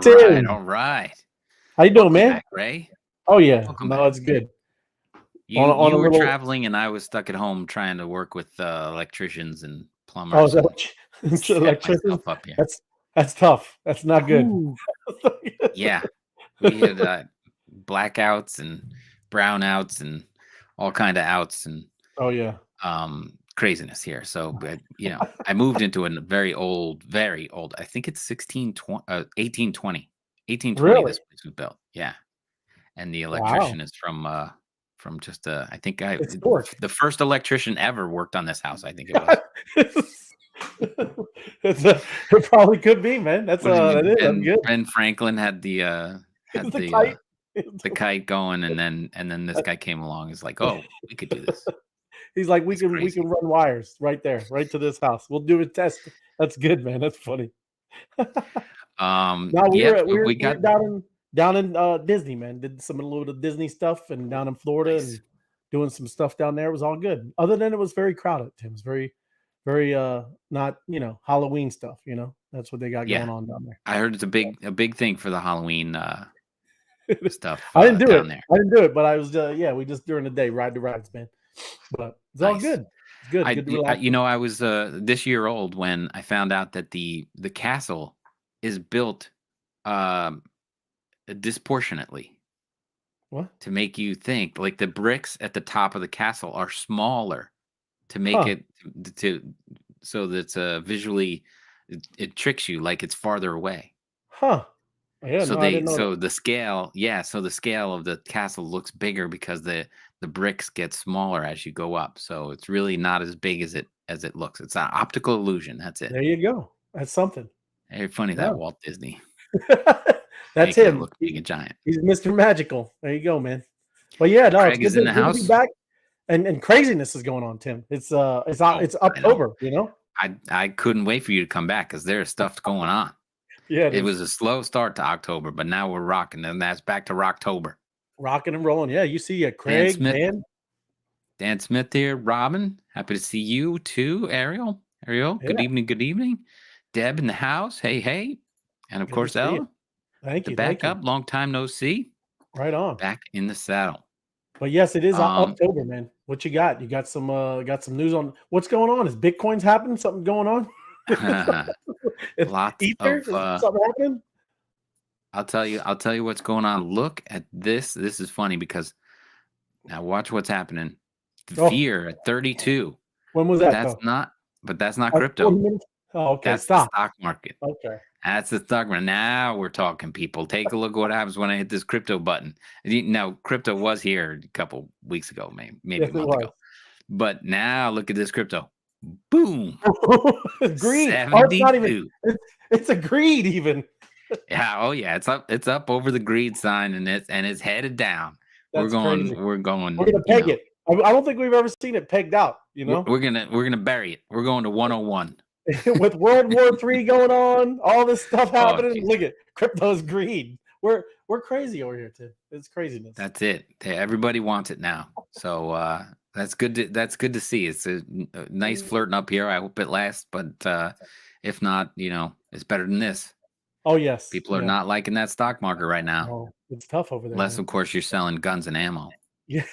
Tim. All right. How you doing, Welcome man? back, Ray. Oh yeah, Welcome no, back. it's good. On You a were little. traveling, and I was stuck at home trying to work with electricians and Oh, is plumbers that and what set electricians? myself up here. That's tough. That's not good. Whew. Yeah, we had blackouts and brownouts and all kind of outs and Oh yeah. craziness here. So, but I moved into a very old. I think it's 1820. 1820 Really? this place was built. Yeah. And the Wow. electrician is from just I think It's torque. the first electrician ever worked on this house. I think it was. It probably could be, man. What do you That mean? is. That's good. Ben Franklin had It's had the kite. the kite going, and then this guy came along. He's like, oh, we could do this. He's like, It's we crazy. can run wires right there, right to this house. We'll do a test. That's good, man. That's funny. No, Yep, we we were got down in Disney, man. Did some a little bit of Disney stuff, and down in Florida, and nice. doing some stuff down there. It was all good. Other than it was very crowded. Tim. It was very not Halloween stuff. That's what they got Yeah, going on down there. I heard it's a big thing for the Halloween stuff I didn't do it. down there. I didn't do it, but I was we just during the day ride the rides, man. But it's all Nice. good. It's good. Good to relax. I was this year old when I found out that the castle is built disproportionately What? to make you think like the bricks at the top of the castle are smaller to make Huh? it to so that visually it tricks you like it's farther away. Huh? Yeah, So no, I didn't know that. so the scale, so the scale of the castle looks bigger because the bricks get smaller as you go up. So it's really not as big as it looks. It's an optical illusion. That's it. There you go. That's something. Very funny Yeah. that Walt Disney That's making it him. look big and giant. He's Mr. Magical. There you go, man. But yeah, no, it's Craig good is in the to be house. back. And craziness is going on, Tim. It's October, I couldn't wait for you to come back because there's stuff going on. Yeah, It was a slow start to October, but now we're rocking, and that's back to Rocktober. rocking and rolling. Yeah, you see Craig, Dan Smith here, Robin. Happy to see you too, Ariel. Yeah. Good evening, good evening. Deb in the house. Hey. And of Good course, to see you. Ella. Thank The you. Thank you. backup, long time no see. Right on. Back in the saddle. But yes, it is Um, October, man. What you got? You got some news on what's going on? Is Bitcoin's happening? Something going on? Lots Ether? of Is something happening? I'll tell you what's going on. Look at this. This is funny because now watch what's happening. Oh. Fear at 32. When was that? That's not Like crypto. 40 minutes? Oh, okay. That's Stop. the stock market. Okay. That's the stock market. Now we're talking, people. Take a look at what happens when I hit this crypto button. Now, crypto was here a couple weeks ago, maybe Yes, a month ago. But now look at this crypto. Boom. Greed. 72. Oh, it's not even. It's a greed even. Yeah. Oh yeah. It's up over the greed sign, and it's headed down. That's crazy. We're going. We're gonna peg it. I don't think we've ever seen it pegged out. We're gonna bury it. We're going to 101. With World War III going on, all this stuff happening. Geez. Look at crypto's greed. We're crazy over here, Tim. It's craziness. That's it. Everybody wants it now. So that's good. That's good to see. It's a nice flirting up here. I hope it lasts, but if not, it's better than this. Oh yes. People are not liking that stock market right now. Oh, it's tough over there. Unless, of course, you're selling guns and ammo. Yeah,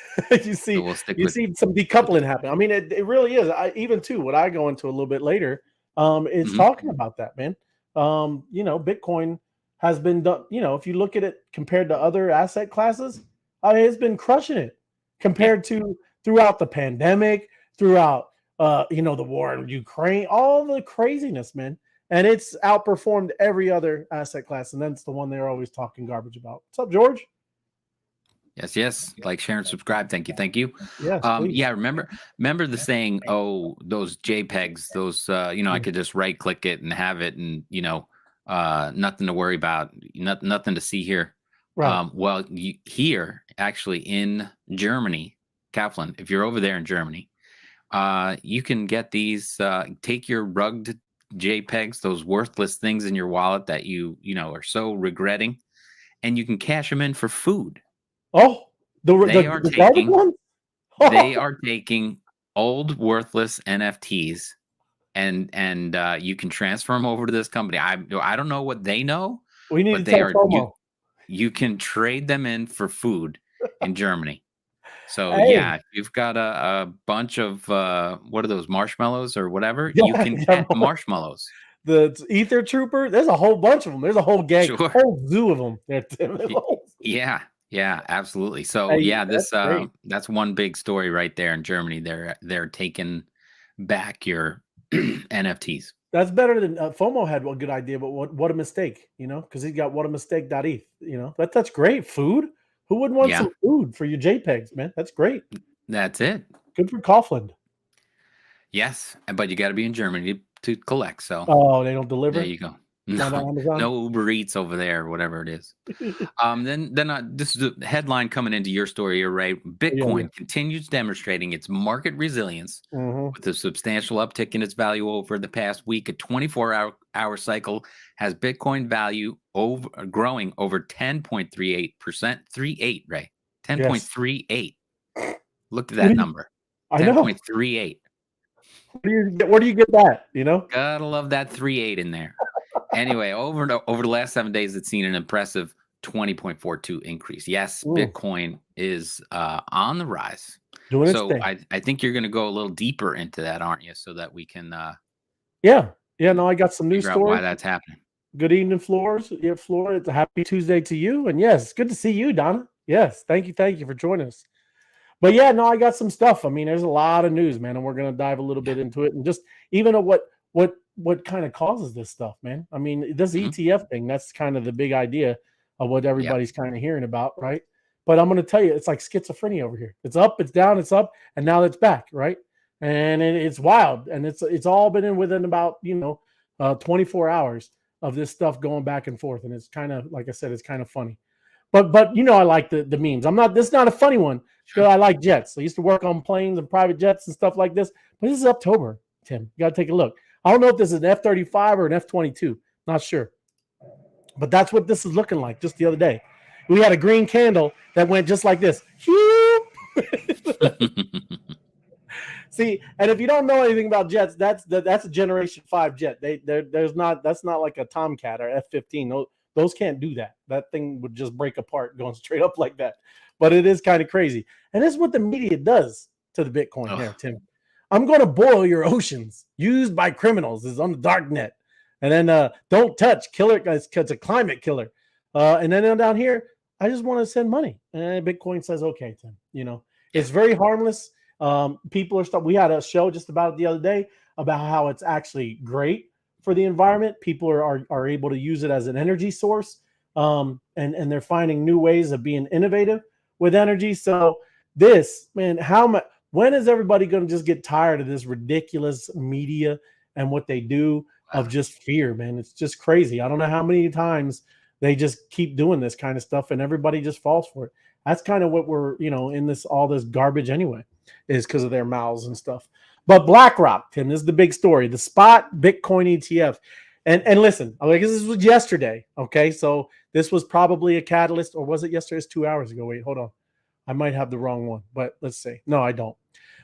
you see, So we'll see some decoupling happen. I mean, it really is. Even too, what I go into a little bit later, is talking about that, man. Bitcoin has been done. If you look at it compared to other asset classes, it's been crushing it compared to throughout the pandemic, throughout the war in Ukraine, all the craziness, man. And it's outperformed every other asset class, and that's the one they're always talking garbage about. What's up, George? Yes. Like, share, and subscribe. Thank you. Yes, remember the saying, oh, those JPEGs, those I could just right click it and have it, and nothing to worry about, nothing to see here. Right. Here actually in Germany, Kaplan, if you're over there in Germany, you can get these, take your rugged JPEGs, those worthless things in your wallet that you are so regretting, and you can cash them in for food. Oh, they are taking old worthless NFTs and you can transfer them over to this company. I don't know what they know, We need but to they tell are FOMO. you can trade them in for food in Germany. So Hey, yeah, if you've got a bunch of what are those marshmallows or whatever, you yeah, can yeah, get marshmallows. the Ether Trooper. There's a whole bunch of them. There's a whole gang, Sure. whole zoo of them. There, Tim. There's a Y- whole zoo. Yeah, yeah, absolutely. So Hey, yeah, that's this great. that's one big story right there in Germany. They're taking back your NFTs. That's better than FOMO had a good idea, but what a mistake, because he got what a mistake.eth, that's great. Food. Who wouldn't want Yeah, some food for your JPEGs, man? That's great. that's it. Good for Coughlin. Yes, but you got to be in Germany to collect. So Oh, they don't there deliver? you go. Not on No, Amazon? no Uber Eats over there, whatever it is. Then this is the headline coming into your story. You're right. Yeah, yeah. Bitcoin continues demonstrating its market resilience Mhm. with a substantial uptick in its value over the past week. A 24-hour cycle has Bitcoin value growing over 10.38%. 38, Ray. Yes. 10.38. Look at What that do you number. I know. 10.38. Where do you get that? Gotta love that 3.8 in there. Anyway, over the last 7 days, it's seen an impressive 20.42 increase. Yes, Mm, Bitcoin is on the rise. doing its So thing. I think you're going to go a little deeper into that, aren't you? So that we can Yeah. Yeah, no, I got some news figure out why stories. that's happening. Good evening, Floors. Yeah, Flora, it's a happy Tuesday to you. And yes, it's good to see you, Donna. Yes, thank you for joining us. But yeah, no, I got some stuff. I mean, there's a lot of news, man, and we're gonna dive a little Yeah. bit into it, and just even of what kind of causes this stuff, man. I mean, this Hmm. ETF thing, that's kind of the big idea of what Yeah. everybody's kind of hearing about, right? But I'm gonna tell you, it's like schizophrenia over here. It's up, it's down, it's up, and now it's back, right? And it's wild, and it's all been in within about 24 hours of this stuff going back and forth, and it's kind of like I said, it's kind of funny. But I like the memes. I'm not. This is not a funny one because Sure. I like jets. I used to work on planes and private jets and stuff like this. But this is October, Tim. You got to take a look. I don't know if this is an F-35 or an F-22. Not sure. But that's what this is looking like. Just the other day, we had a green candle that went just like this. See, and if you don't know anything about jets, that's a Generation 5 jet. That's not like a Tomcat or F-15. Those can't do that. That thing would just break apart going straight up like that. But it is kind of crazy. And this is what the media does to the Bitcoin here, Tim. I'm going to boil your oceans. Used by criminals is on the dark net. And then don't touch, killer. It's a climate killer. And then down here, I just want to send money. And Bitcoin says, okay, Tim. It's very harmless. People are we had a show just about it the other day about how it's actually great for the environment. People are able to use it as an energy source, and they're finding new ways of being innovative with energy. So this, man, how much? When is everybody going to just get tired of this ridiculous media and what they do of just fear, man? It's just crazy. I don't know how many times they just keep doing this kind of stuff and everybody just falls for it. That's kind of what we're, in all this garbage anyway, is because of their mouths and stuff. But BlackRock, Tim, this is the big story. The spot Bitcoin ETF. And listen, this was yesterday. Okay. So this was probably a catalyst, or was it yesterday? It's 2 hours ago. Wait, hold on. I might have the wrong one, but let's see. No, I don't.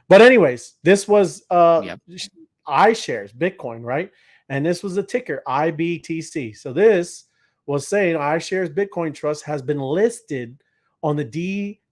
But anyways, this was iShares Bitcoin, right? And this was a ticker IBTC. So this was saying iShares Bitcoin Trust has been listed on the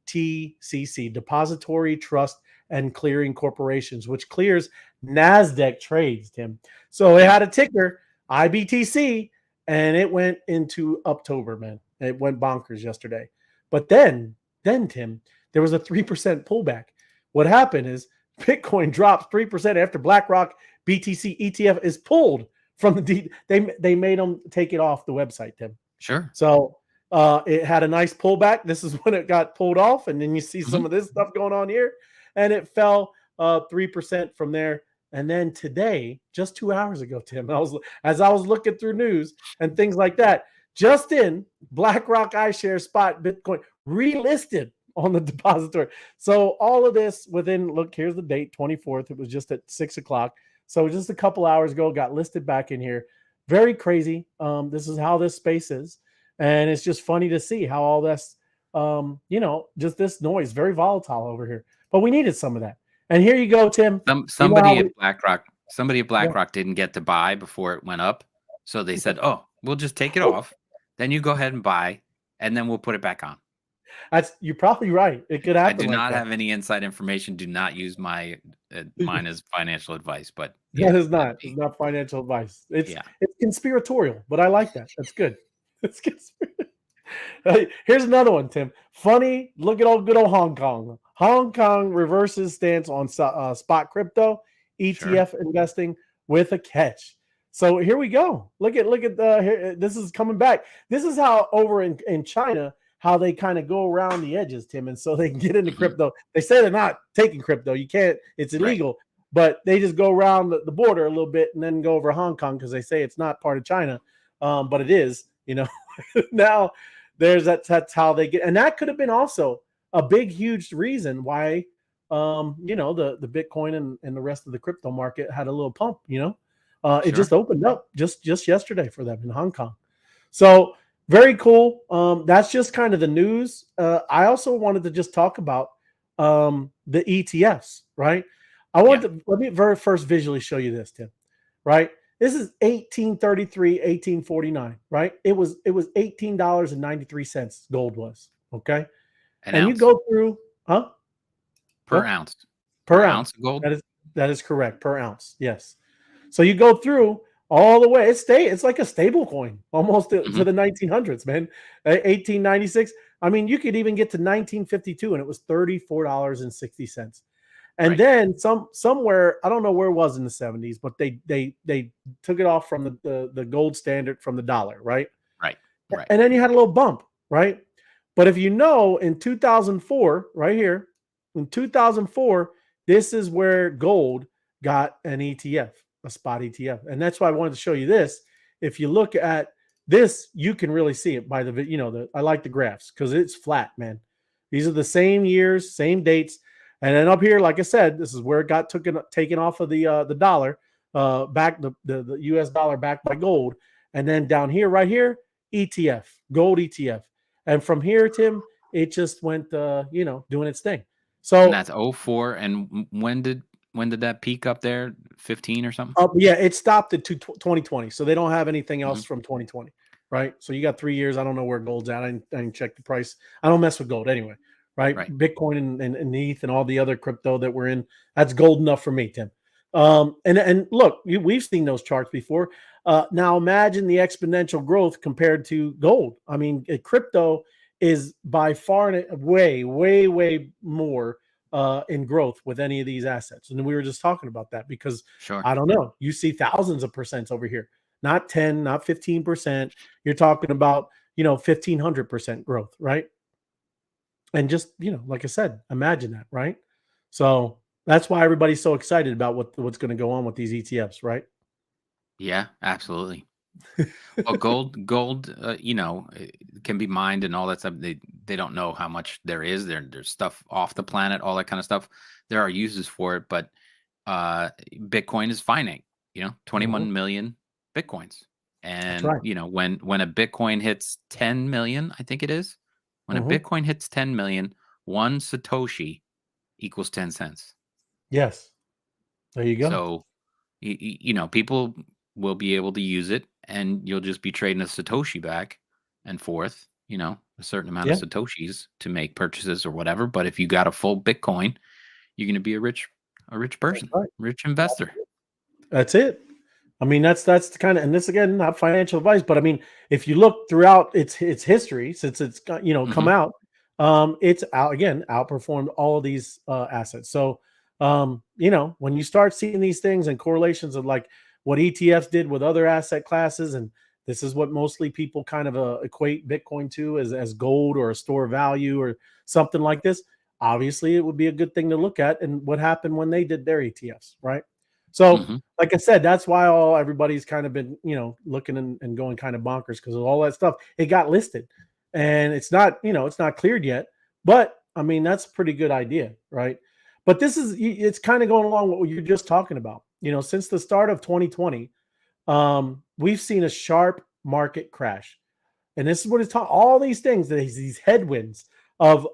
DTCC, Depository Trust and Clearing Corporations, which clears NASDAQ trades, Tim. So it had a ticker IBTC, and it went into October, man. It went bonkers yesterday. But then Tim, there was a 3% pullback. What happened is Bitcoin drops 3% after BlackRock BTC ETF is pulled from the they made them take it off the website, Tim. Sure. So it had a nice pullback. This is when it got pulled off, and then you see some of this stuff going on here, and it fell 3% from there. And then today, just 2 hours ago, Tim, as I was looking through news and things like that, just in BlackRock iShares spot Bitcoin relisted on the depository. So all of this within, look, here's the date, 24th. It was just at 6 o'clock. So just a couple hours ago, got listed back in here. Very crazy. This is how this space is. And it's just funny to see how all this, just this noise, very volatile over here. But we needed some of that. And here you go, Tim. Somebody at BlackRock didn't get to buy before it went up. So they said, oh, we'll just take it off. then you go ahead and buy, and then we'll put it back on. You're probably right. It could I happen do like not that. have any inside information. Do not use mine as financial advice, but yeah, That is that'd not. It's be not financial advice. It's yeah, it's conspiratorial, but I like that. That's good. It's Here's another one, Tim. Funny. Look at good old Hong Kong. Hong Kong reverses stance on spot crypto sure. ETF investing with a catch. So here we go. Look at this is coming back. This is how over in China how they kind of go around the edges, Tim, and so they can get into Hmm. crypto. They say they're not taking crypto. You can't. It's Right. illegal. But they just go around the border a little bit and then go over Hong Kong because they say it's not part of China, but it is. Now that's how they get, and that could have been also a big huge reason why the Bitcoin and the rest of the crypto market had a little pump. It Sure. just opened up just yesterday for them in Hong Kong. So very cool. That's just kind of the news. I also wanted to just talk about the ETFs, right? Yeah. Let me very first visually show you this, Tim, right? This is 1833, 1849, right? It was $18.93 gold was, okay? An And you ounce go through, huh? per What? ounce. Per Per ounce. ounce of gold. That is correct, per ounce. Yes. So you go through all the way. It's like a stable coin almost to Hmm. the 1900s, man. 1896. I mean, you could even get to 1952 and it was $34.60. And Right. then somewhere, I don't know where it was in the 70s, but they took it off from the gold standard from the dollar, right? Right. Right. And then you had a little bump, right? But if you know, in 2004, right here, in 2004, this is where gold got an ETF, a spot ETF. And that's why I wanted to show you this. If you look at this, you can really see it by I like the graphs because it's flat, man. These are the same years, same dates. And then up here, like I said, this is where it got taken off of the dollar, back the US dollar backed by gold. And then down here, right here, ETF, gold ETF. And from here, Tim, it just went, doing its thing. And So, that's '04. And when did that peak up there? 15 or something? yeah, it stopped at 2020. So they don't have anything else Hmm. from 2020, right? So you got 3 years. I don't know where gold's at. I didn't check the price. I don't mess with gold anyway, right? Right. Bitcoin and ETH and all the other crypto that we're in, that's gold enough for me, Tim. And look, we've seen those charts before. Now imagine the exponential growth compared to gold. I mean, crypto is by far and way, way, way more in growth with any of these assets. And we were just talking about that because Sure. I don't know, you see thousands of percents over here, not 10, not 15%. You're talking about 1,500% growth, right? And just like I said, imagine that, right? So that's why everybody's so excited about what's going to go on with these ETFs, right? Yeah. Absolutely. Well, gold, can be mined and all that stuff. They don't know how much there is. There's stuff off the planet, all that kind of stuff. There are uses for it, but Bitcoin is finite. Mhm. 21 million Bitcoins, That's and right. when a Bitcoin hits 10 million, I think it is. When a Hmm. Bitcoin hits 10 million, one Satoshi equals 10 cents. Yes. There you go. So people will be able to use it and you'll just be trading a Satoshi back and forth, a certain amount of Yeah, Satoshis to make purchases or whatever. But if you got a full Bitcoin, you're going to be a rich that's person, right. rich investor. That's it. I mean, that's the kind of, and this again, not financial advice, but I mean, if you look throughout its history since it's got, come Hmm. out, it's outperformed all of these assets. So, when you start seeing these things and correlations of like what ETFs did with other asset classes, and this is what mostly people kind of equate Bitcoin to as gold or a store of value or something like this. Obviously, it would be a good thing to look at and what happened when they did their ETFs, right? So Hmm. like I said, that's why everybody's kind of been, looking and going kind of bonkers because of all that stuff. It got listed and it's not cleared yet. But I mean, that's a pretty good idea, right? But it's kind of going along with what you're just talking about. Since the start of 2020, we've seen a sharp market crash. And this is what it's talking all these things, these headwinds of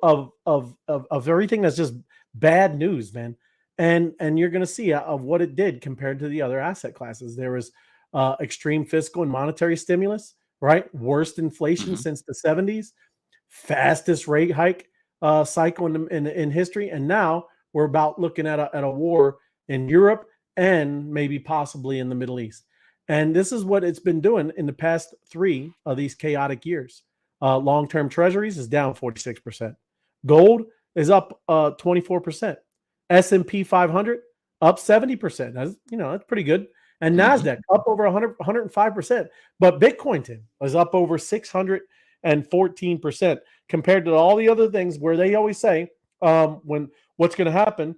everything that's just bad news, man. And you're going to see of what it did compared to the other asset classes. There was extreme fiscal and monetary stimulus. right? Worst inflation since the 70s, fastest rate hike cycle in history, and now we're about looking at a war in Europe and maybe possibly in the Middle East. And this is what it's been doing in the past 3 of these chaotic years. Long-term treasuries is down 46%. Gold is up 24%. S&P 500 up 70%. That's pretty good. And NASDAQ up over 105%. But Bitcoin, Tim, is up over 614% compared to all the other things where they always say when what's going to happen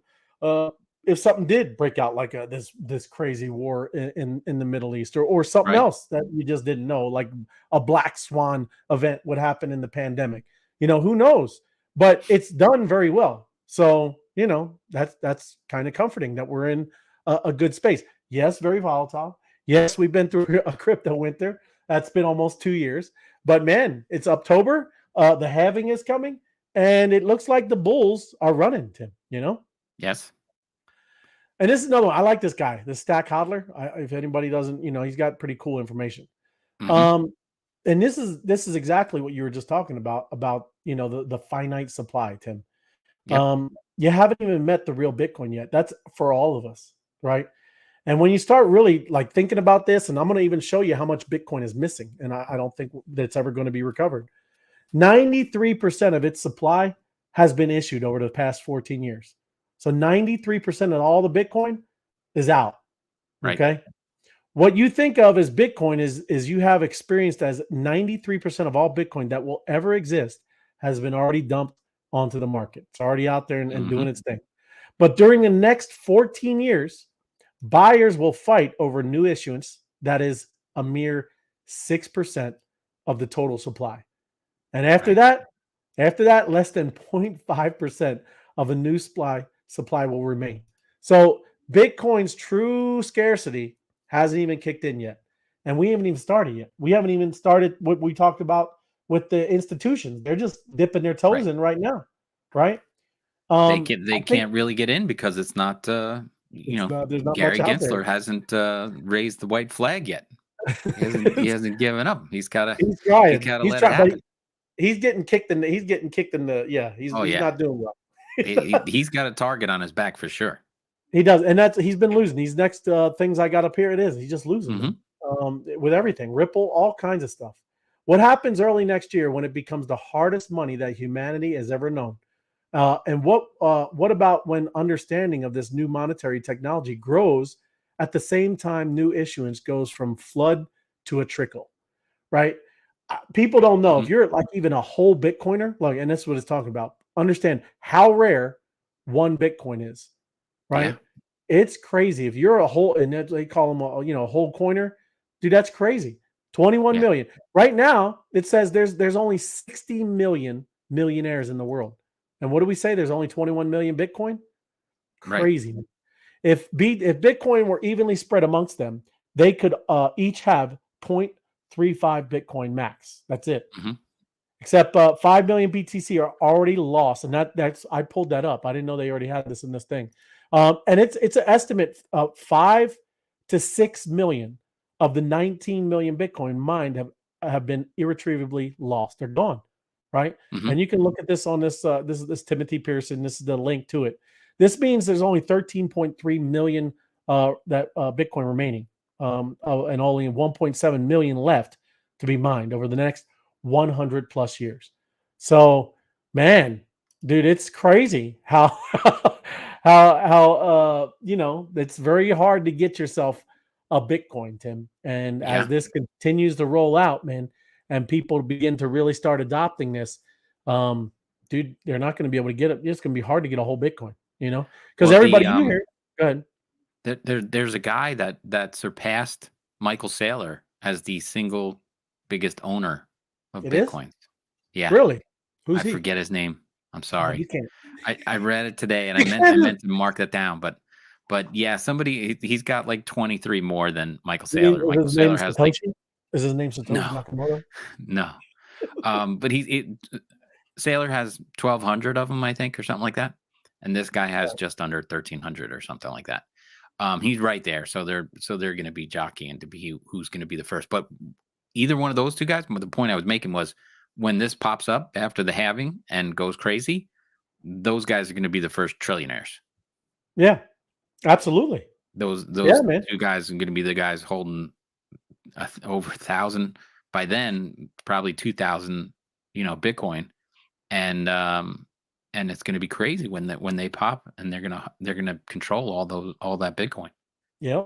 if something did break out like this crazy war in the Middle East or something else that you just didn't know, like a black swan event would happen in the pandemic. Who knows? But it's done very well. So, that's kind of comforting that we're in a good space. Yes, very volatile. Yes, we've been through a crypto winter. That's been almost 2 years. But man, it's October. The halving is coming, and it looks like the bulls are running, Tim, Yes. And this is another one. I like this guy, the Stack Hodler. If anybody doesn't, he's got pretty cool information. And this is exactly what you were just talking about the finite supply, Tim. Yep. You haven't even met the real Bitcoin yet. That's for all of us, right? And when you start really like thinking about this, and I'm going to even show you how much Bitcoin is missing, and I don't think that's ever going to be recovered. 93% of its supply has been issued over the past 14 years. So 93% of all the Bitcoin is out. Right. Okay. What you think of as Bitcoin is you have experienced as 93% of all Bitcoin that will ever exist has been already dumped onto the market. It's already out there and doing its thing. But during the next 14 years, buyers will fight over new issuance that is a mere 6% of the total supply. And after that, less than 0.5% of a new supply will remain. So Bitcoin's true scarcity hasn't even kicked in yet. And we haven't even started yet. We haven't even started what we talked about with the institutions. They're just dipping their toes in right now, right? They can't really get in because it's not, there's not Gary Gensler hasn't raised the white flag yet. He hasn't given up. He's got to let it happen. He's getting kicked in the he's not doing well. He's got a target on his back for sure. He does, and he's been losing. These next things I got up here, he's just losing with everything. Ripple, all kinds of stuff. What happens early next year when it becomes the hardest money that humanity has ever known? And what about when understanding of this new monetary technology grows at the same time new issuance goes from flood to a trickle, right? People don't know if you're like even a whole Bitcoiner, like, and that's what it's talking about. Understand how rare one Bitcoin is, right? Yeah. It's crazy. If you're a whole, and they call them a whole coiner, dude, that's crazy. 21 million. Right now, it says there's only 60 million millionaires in the world. And what do we say? There's only 21 million Bitcoin? Crazy. Right. If Bitcoin were evenly spread amongst them, they could each have 0.35 Bitcoin max. That's it. Except 5 million BTC are already lost. And that's I pulled that up. I didn't know they already had this in this thing. And it's an estimate of 5 to 6 million of the 19 million Bitcoin mined have been irretrievably lost. They're gone. Right. And you can look at this on this. This is Timothy Pearson. This is the link to it. This means there's only 13.3 million Bitcoin remaining, and only 1.7 million left to be mined over the next 100 plus years. So, man, dude, it's crazy how it's very hard to get yourself a Bitcoin, Tim. And as this continues to roll out, man, and people begin to really start adopting this, dude, they're not going to be able to get it. It's going to be hard to get a whole Bitcoin, because everybody you hear. Go ahead. There's a guy that surpassed Michael Saylor as the single biggest owner of Bitcoin. Yeah, really? Who's he? I forget his name. I'm sorry. You can't. I read it today, and I meant to mark that down, but yeah, he's got like 23 more than Michael Saylor. Michael Saylor has like. Is his name Satoshi Nakamoto? No. But Saylor has 1,200 of them, I think, or something like that. And this guy has just under 1,300 or something like that. He's right there. So they're going to be jockeying to be who's going to be the first. But either one of those two guys. But the point I was making was when this pops up after the halving and goes crazy, those guys are going to be the first trillionaires. Yeah, absolutely. Those man. two guys are going to be the guys holding over 1,000 by then, probably 2,000, Bitcoin, and it's going to be crazy when they pop, and they're gonna control all that Bitcoin. Yeah.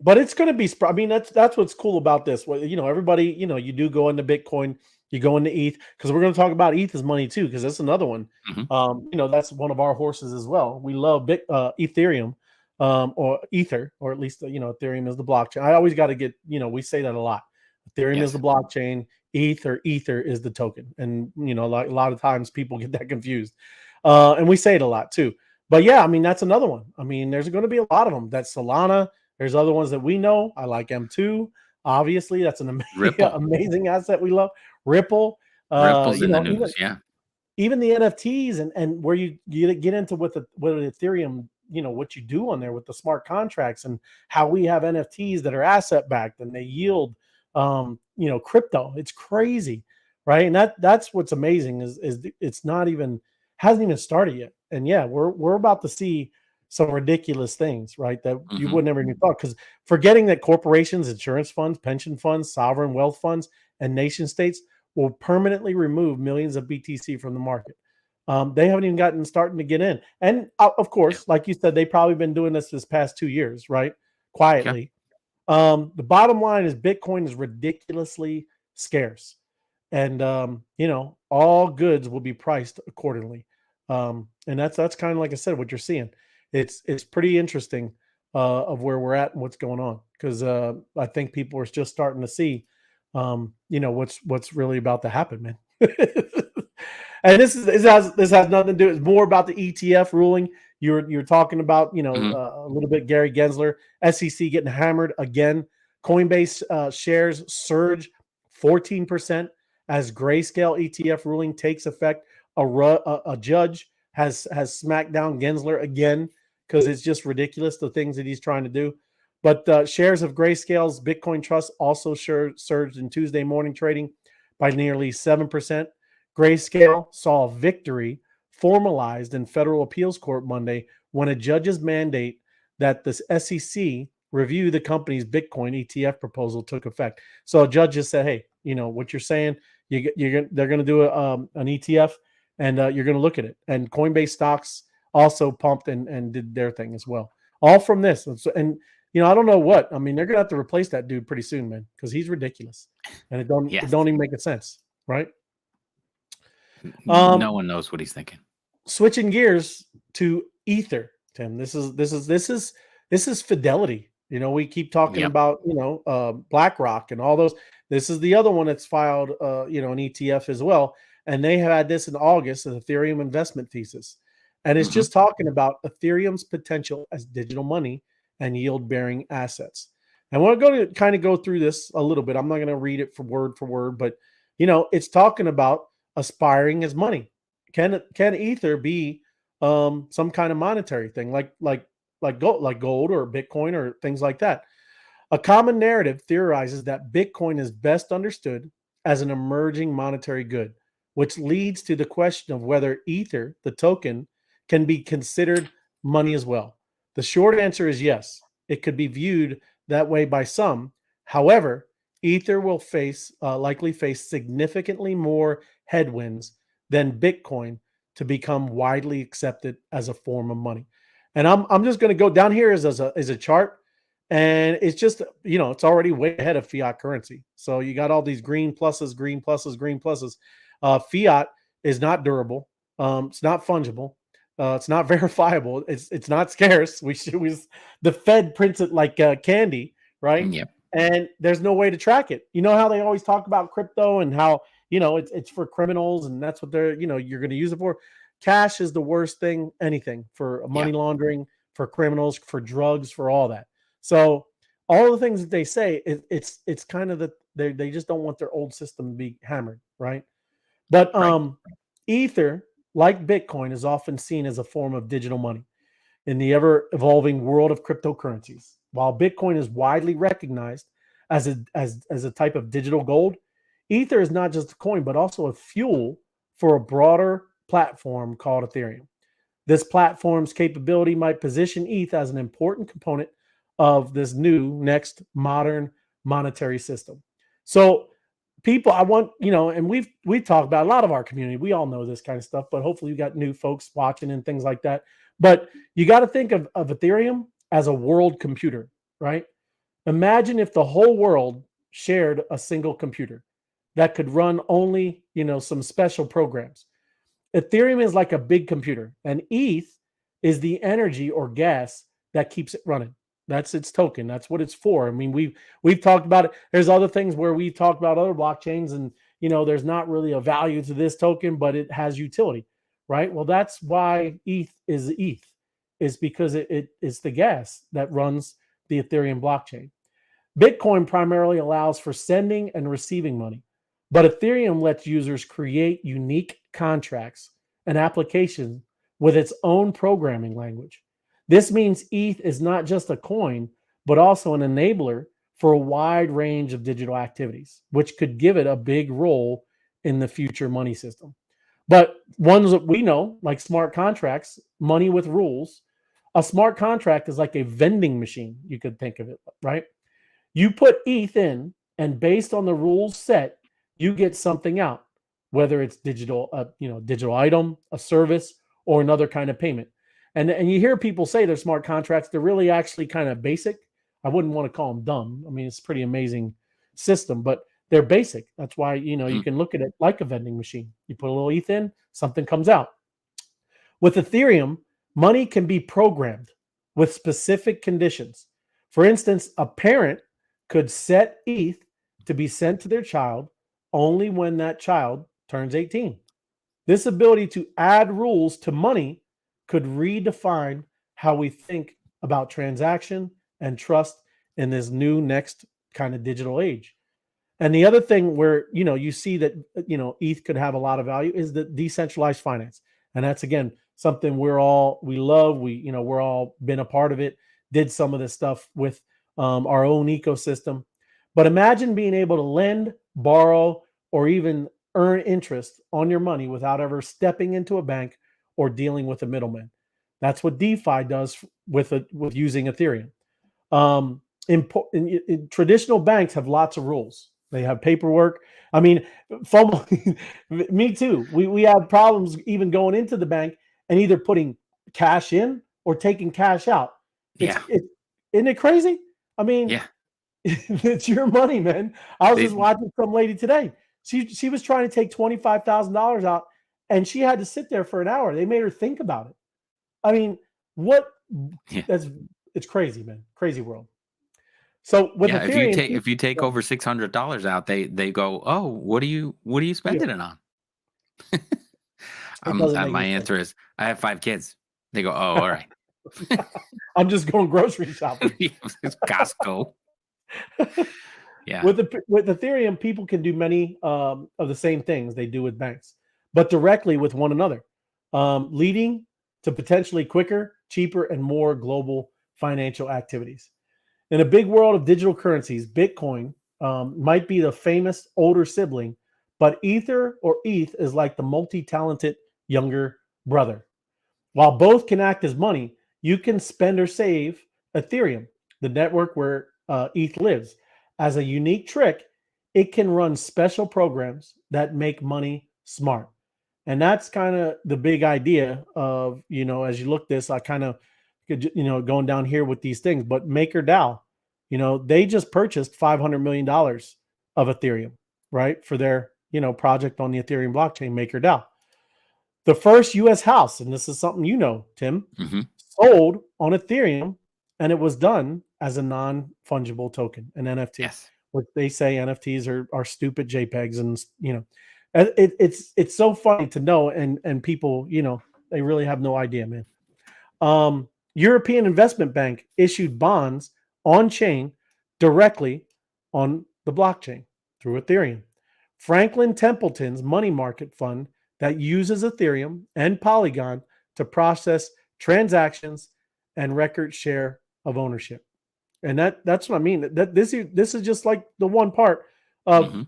But it's going to be, I mean, that's what's cool about this. Well, everybody, you do go into Bitcoin, you go into ETH, because we're going to talk about ETH as money too, because that's another one. That's one of our horses as well. We love Ethereum, or Ether, or at least, Ethereum is the blockchain. I always got to get, we say that a lot. Ethereum is the blockchain, Ether is the token. And, like a lot of times people get that confused. And we say it a lot too. But yeah, I mean, that's another one. I mean, there's going to be a lot of them. That's Solana. There's other ones that we know. I like M2. Obviously, that's an amazing asset we love. Ripple. Ripple's in the news, even the NFTs and where you get into with Ethereum, what you do on there with the smart contracts and how we have NFTs that are asset backed and they yield, crypto. It's crazy, right? And that's what's amazing is it's not even hasn't even started yet. And yeah, we're about to see some ridiculous things, right? That you would never even thought, because forgetting that corporations, insurance funds, pension funds, sovereign wealth funds, and nation states will permanently remove millions of BTC from the market. They haven't even starting to get in. And of course, like you said, they've probably been doing this past 2 years, right? Quietly. The bottom line is Bitcoin is ridiculously scarce. And, all goods will be priced accordingly. And that's kind of, like I said, what you're seeing. It's pretty interesting of where we're at and what's going on, because I think people are just starting to see, what's really about to happen, man. And this has nothing to do. It's more about the ETF ruling. You're talking about, a little bit Gary Gensler, SEC getting hammered again. Coinbase shares surge 14% as Grayscale ETF ruling takes effect. A judge has smacked down Gensler again, because it's just ridiculous, the things that he's trying to do. But shares of Grayscale's Bitcoin Trust also surged in Tuesday morning trading by nearly 7%. Grayscale saw a victory formalized in federal appeals court Monday when a judge's mandate that the SEC review the company's Bitcoin ETF proposal took effect. So a judge just said, hey, what you're saying, they're going to do an ETF, and you're going to look at it. And Coinbase stocks also pumped and did their thing as well. All from this. And I don't know what. I mean, they're going to have to replace that dude pretty soon, man, because he's ridiculous. And it don't even make sense, right? No one knows what he's thinking. Switching gears to Ether, Tim. This is Fidelity. We keep talking about, BlackRock and all those. This is the other one that's filed, an ETF as well. And they had this in August, an Ethereum investment thesis. And it's just talking about Ethereum's potential as digital money and yield-bearing assets. And we're going to kind of go through this a little bit. I'm not going to read it for word, but it's talking about aspiring as money. Can Ether be some kind of monetary thing, like gold or Bitcoin or things like that? A common narrative theorizes that Bitcoin is best understood as an emerging monetary good, which leads to the question of whether Ether, the token, can be considered money as well. The short answer is yes. It could be viewed that way by some. However, Ether will likely face significantly more headwinds than Bitcoin to become widely accepted as a form of money. And I'm just going to go down here as a chart, and it's just, it's already way ahead of fiat currency. So you got all these green pluses. Fiat is not durable. It's not fungible. It's not verifiable. It's not scarce. The Fed prints it like candy, right? Yep. And there's no way to track it. You know how they always talk about crypto and how, it's for criminals and that's what you're going to use it for. Cash is the worst thing, anything for money laundering, for criminals, for drugs, for all that. So all the things that they say, it's kind of they just don't want their old system to be hammered, right? But Ether, like Bitcoin, is often seen as a form of digital money in the ever-evolving world of cryptocurrencies. While Bitcoin is widely recognized as a type of digital gold, Ether is not just a coin, but also a fuel for a broader platform called Ethereum. This platform's capability might position ETH as an important component of this new next modern monetary system. So people, I want, and we've talked about a lot of our community. We all know this kind of stuff, but hopefully you got new folks watching and things like that. But you got to think of Ethereum as a world computer, right? Imagine if the whole world shared a single computer that could run only, some special programs. Ethereum is like a big computer, and ETH is the energy or gas that keeps it running. That's its token. That's what it's for. I mean, we've talked about it. There's other things where we've talked about other blockchains, and there's not really a value to this token, but it has utility, right? Well, that's why ETH is ETH, is because it is the gas that runs the Ethereum blockchain. Bitcoin primarily allows for sending and receiving money, but Ethereum lets users create unique contracts and applications with its own programming language. This means ETH is not just a coin, but also an enabler for a wide range of digital activities, which could give it a big role in the future money system. But ones that we know, like smart contracts, money with rules, a smart contract is like a vending machine. You could think of it, right? You put ETH in, and based on the rules set, you get something out, whether it's digital item, a service, or another kind of payment. And you hear people say they're smart contracts. They're really actually kind of basic. I wouldn't want to call them dumb. I mean, it's a pretty amazing system, but they're basic. That's why, you can look at it like a vending machine. You put a little ETH in, something comes out. With Ethereum, money can be programmed with specific conditions. For instance, a parent could set ETH to be sent to their child only when that child turns 18. This ability to add rules to money could redefine how we think about transaction and trust in this new next kind of digital age. And the other thing where, you see that, ETH could have a lot of value is the decentralized finance. And that's, again, something we love. We're all been a part of it, did some of this stuff with our own ecosystem. But imagine being able to lend, borrow, or even earn interest on your money without ever stepping into a bank or dealing with a middleman. That's what DeFi does with using Ethereum. In traditional banks have lots of rules. They have paperwork. I mean, me too. We have problems even going into the bank and either putting cash in or taking cash out. Isn't it crazy? I mean, it's your money, man. I was just watching some lady today. She was trying to take $25,000 out, and she had to sit there for an hour. They made her think about it. I mean, it's crazy, man. Crazy world. So with Ethereum, if you take over $600 out, they go, oh, what are you spending it on? My answer is, I have 5 kids. They go, oh, all right. I'm just going grocery shopping. It's Costco. Yeah. With Ethereum, people can do many of the same things they do with banks, but directly with one another, leading to potentially quicker, cheaper, and more global financial activities. In a big world of digital currencies, Bitcoin might be the famous older sibling, but Ether or ETH is like the multi-talented younger brother. While both can act as money, you can spend or save Ethereum, the network where ETH lives. As a unique trick, it can run special programs that make money smart. And that's kind of the big idea of, as you look this, I kind of, going down here with these things, but MakerDAO, they just purchased $500 million of Ethereum, right? For their, project on the Ethereum blockchain, MakerDAO. The first US house, and this is something Tim, sold on Ethereum, and it was done as a non-fungible token, an NFT. Yes. Which they say NFTs are stupid JPEGs, and it's so funny to know, and people, they really have no idea, man. European Investment Bank issued bonds on chain directly on the blockchain through Ethereum. Franklin Templeton's money market fund that uses Ethereum and Polygon to process transactions and record share of ownership. And that's what I mean. That this is just like the one part of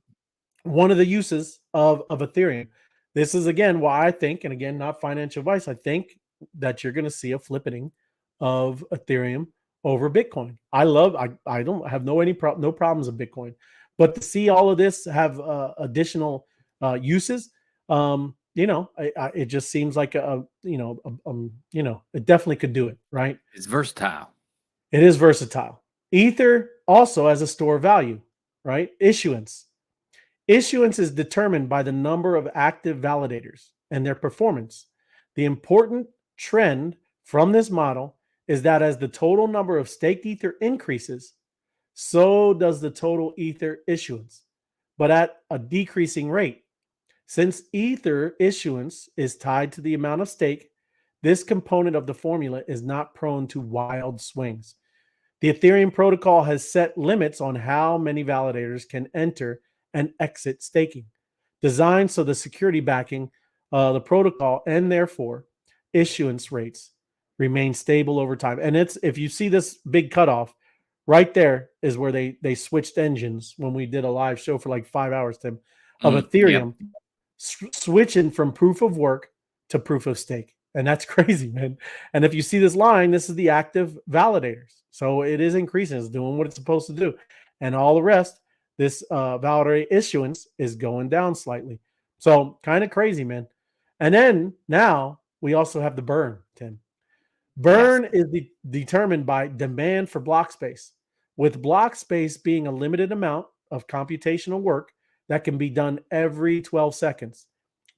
one of the uses of Ethereum. This is again why I think, and again, not financial advice, I think that you're going to see a flipping of Ethereum over Bitcoin. I don't have no problems with Bitcoin, but to see all of this have additional uses, it just seems like it definitely could do it, right? It's versatile. It is versatile. Ether also has a store of value, right? Issuance. Issuance is determined by the number of active validators and their performance. The important trend from this model is that as the total number of staked Ether increases, so does the total Ether issuance, but at a decreasing rate. Since Ether issuance is tied to the amount of stake, this component of the formula is not prone to wild swings. The Ethereum protocol has set limits on how many validators can enter and exit staking, designed so the security backing the protocol and therefore issuance rates remain stable over time. And it's, if you see this big cutoff right there, is where they switched engines when we did a live show for like 5 hours, Tim, of Ethereum switching from proof of work to proof of stake. And that's crazy, man. And if you see this line, this is the active validators. So it is increasing. It's doing what it's supposed to do. And all the rest, this validator issuance is going down slightly. So kind of crazy, man. And then now we also have the burn, Tim. Burn is determined by demand for block space, with block space being a limited amount of computational work that can be done every 12 seconds.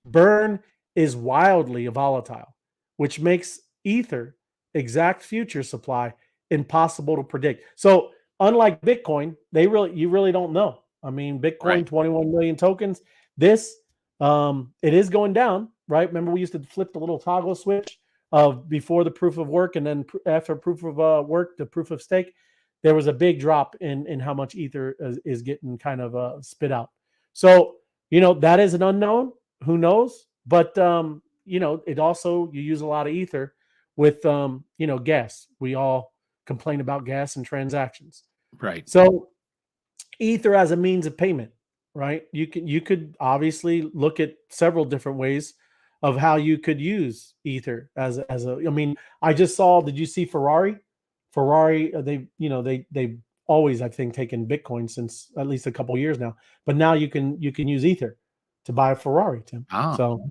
Burn is wildly volatile, which makes Ether exact future supply impossible to predict. So unlike Bitcoin, you really don't know. I mean, Bitcoin, 21 million tokens. This, it is going down, right? Remember, we used to flip the little toggle switch of before the proof of work, and then after proof of work, the proof of stake. There was a big drop in how much Ether is getting kind of spit out. So, that is an unknown. Who knows? But, it also, you use a lot of Ether with, gas. We all complain about gas and transactions. Right. So Ether as a means of payment, right? You could obviously look at several different ways of how you could use Ether as a, I mean, I just saw, did you see Ferrari, they've always, I think, taken Bitcoin since at least a couple years now, but now you can it's Ether to buy a Ferrari, Tim. Oh. So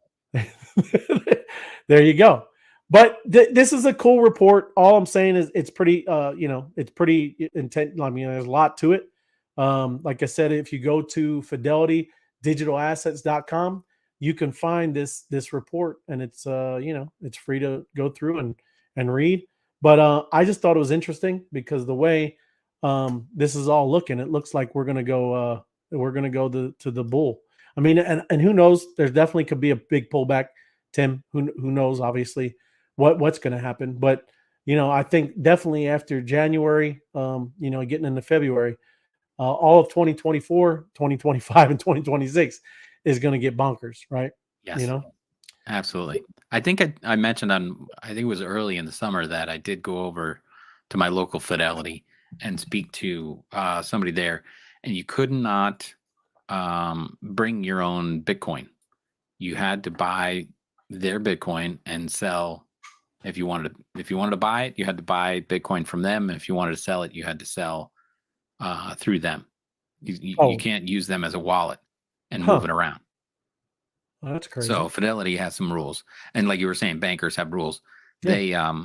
there you go. But this is a cool report. All I'm saying is it's pretty, it's pretty intense. I mean, there's a lot to it. Like I said, if you go to fidelitydigitalassets.com, you can find this report, and it's it's free to go through and read. But I just thought it was interesting because the way this is all looking, it looks like we're gonna go to the bull. I mean, and who knows? There definitely could be a big pullback, Tim. Who knows? Obviously, what's going to happen. But I think definitely after January, getting into February, all of 2024, 2025, and 2026 is going to get bonkers, right? Yes. Absolutely. I think I mentioned I think it was early in the summer that I did go over to my local Fidelity and speak to somebody there, and you could not bring your own Bitcoin. You had to buy their Bitcoin and sell. If you wanted to buy it, you had to buy Bitcoin from them. And if you wanted to sell it, you had to sell through them. You can't use them as a wallet and move it around. Well, that's crazy. So Fidelity has some rules, and like you were saying, bankers have rules. Yeah.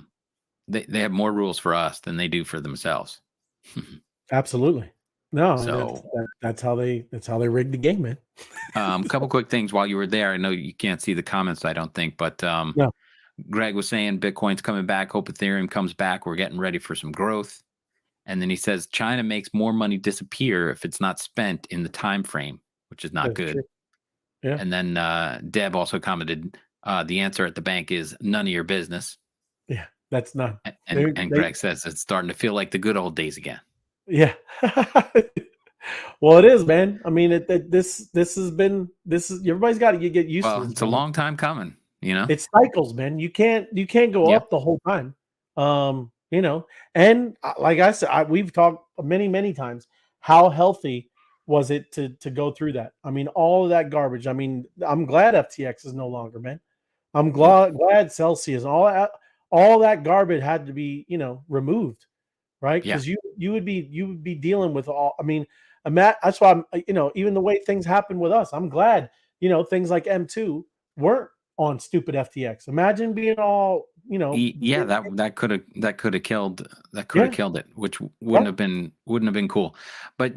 They have more rules for us than they do for themselves. Absolutely. No, so that's how they rigged the game, man. A couple quick things while you were there. I know you can't see the comments, I don't think, but no. Greg was saying Bitcoin's coming back. Hope Ethereum comes back. We're getting ready for some growth. And then he says China makes more money disappear if it's not spent in the time frame, which is not good. True. Yeah. And then Deb also commented, the answer at the bank is none of your business. Yeah, that's not. And Greg says it's starting to feel like the good old days again. Yeah. Well, it is, man. I mean, this has been everybody's got to get used to it. It's a long time coming, It's cycles, man. You can't go up the whole time. you know. And like I said, we've talked many times. How healthy was it to go through that? I mean, all of that garbage. I mean, I'm glad FTX is no longer, man. I'm Mm. glad Celsius and all that garbage had to be, removed, right? Yeah. Because you would be dealing with all. I mean, that's why even the way things happen with us, I'm glad things like M2 weren't on stupid FTX. Imagine being all Yeah, that could have yeah, killed it, which yeah, wouldn't have been cool. But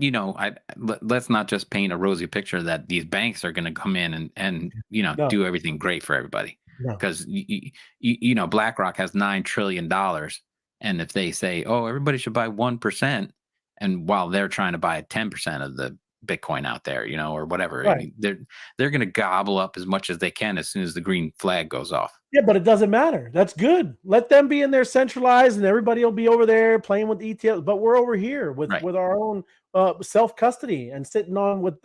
let's not just paint a rosy picture that these banks are going to come in and no, do everything great for everybody, no, because BlackRock has $9 trillion, and if they say, oh, everybody should buy 1%, and while they're trying to buy 10% of the Bitcoin out there, or whatever, I right. mean, they're going to gobble up as much as they can as soon as the green flag goes off. Yeah, but it doesn't matter. That's good. Let them be in there centralized, and everybody will be over there playing with ETL. But we're over here with Right. our own self custody and sitting on with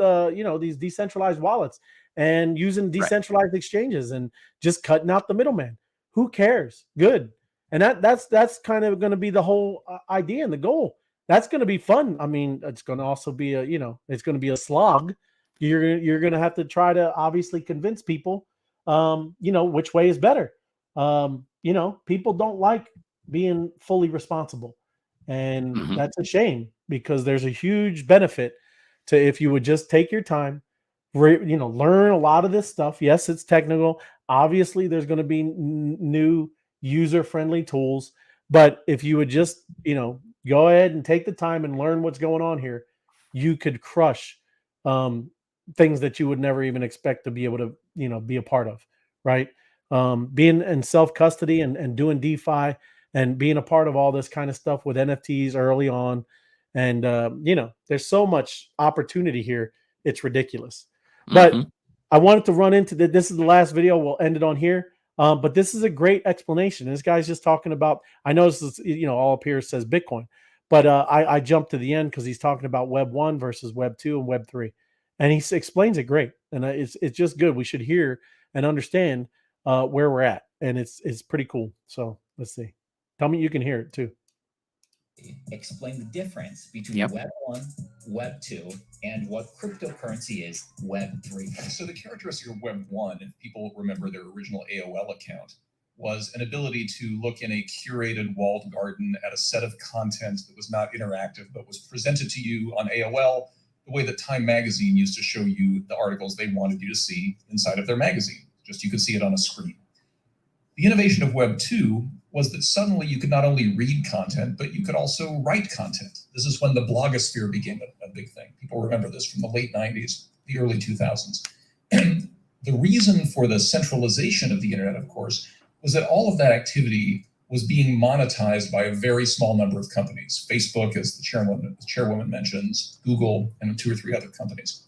these decentralized wallets and using Right. decentralized exchanges and just cutting out the middleman. Who cares? Good. And that's kind of going to be the whole idea and the goal. That's going to be fun. I mean, it's going to also be it's going to be a slog. You're going to have to try to obviously convince people which way is better. People don't like being fully responsible. And Hmm. that's a shame because there's a huge benefit to if you would just take your time, learn a lot of this stuff. Yes, it's technical. Obviously, there's going to be new user-friendly tools, but if you would just, go ahead and take the time and learn what's going on here, you could crush um, things that you would never even expect to be able to, be a part of, right? Being in self custody and doing DeFi and being a part of all this kind of stuff with NFTs early on. And, there's so much opportunity here. It's ridiculous. But Hmm. I wanted to run into this is the last video. We'll end it on here. But this is a great explanation. This guy's just talking about, I know this is, all up here says Bitcoin, but I jumped to the end because he's talking about Web 1 versus Web 2 and Web 3. And he explains it great. And it's just good. We should hear and understand where we're at. And it's pretty cool. So let's see. Tell me you can hear it too. Explain the difference between Yep. Web 1, Web 2, and what cryptocurrency is Web 3. So the characteristic of Web 1, if people remember their original AOL account, was an ability to look in a curated walled garden at a set of content that was not interactive, but was presented to you on AOL the way that Time Magazine used to show you the articles they wanted you to see inside of their magazine. Just you could see it on a screen. The innovation of Web 2 was that suddenly you could not only read content, but you could also write content. This is when the blogosphere became a big thing. People remember this from the late 90s, the early 2000s. And the reason for the centralization of the internet, of course, was that all of that activity was being monetized by a very small number of companies. Facebook, as the chairwoman mentions, Google, and 2 or 3 other companies.